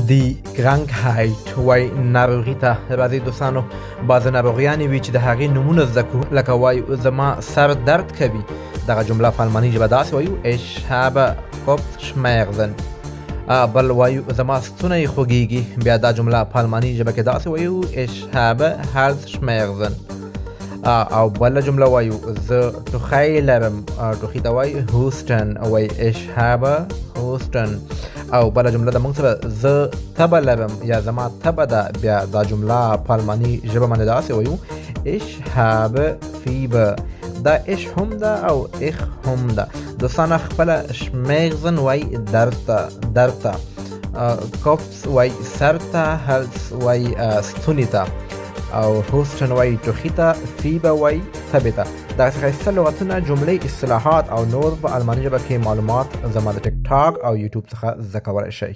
دی کرانکهایت وای ناروغي ته راځي دوستانو. بعضې ناروغیانې وي چې د هغې نومونه زده کړو، لکه وایو زما سر درد کوي. دغه جمله په الماني ژبه داسې وایو ich habe Kopfschmerzen. بل وایو زما ستونی خوږیږي. بیا دا جمله په الماني ژبه کې داسې وایو ich habe Halsschmerzen. او بله جمله وایو زه ټوخی لرم. ټوخي ته وایي هوستن، وایي ich habe Husten. او بله جمله د موږ سره زه تبه لرم یا زما تبه ده. بیا دا جمله په الماني ژبه باندې داسې وایو ich habe Fieber. دا ich هم ده او ich هم ده. دوستانه خپله شمیغزن وایي درد ته، کوپس وایي سر ته، هلس وایي ستوني ته، او هوستن وایي ټوخي ته، فیبر وایي تبې ته. دغسې ښایسته لغتونه، جملې، اصطلاحات او نور په الماني ژبه کې معلومات زما د ټیک ټاک او یوټیوب څخه زده کولی شئ.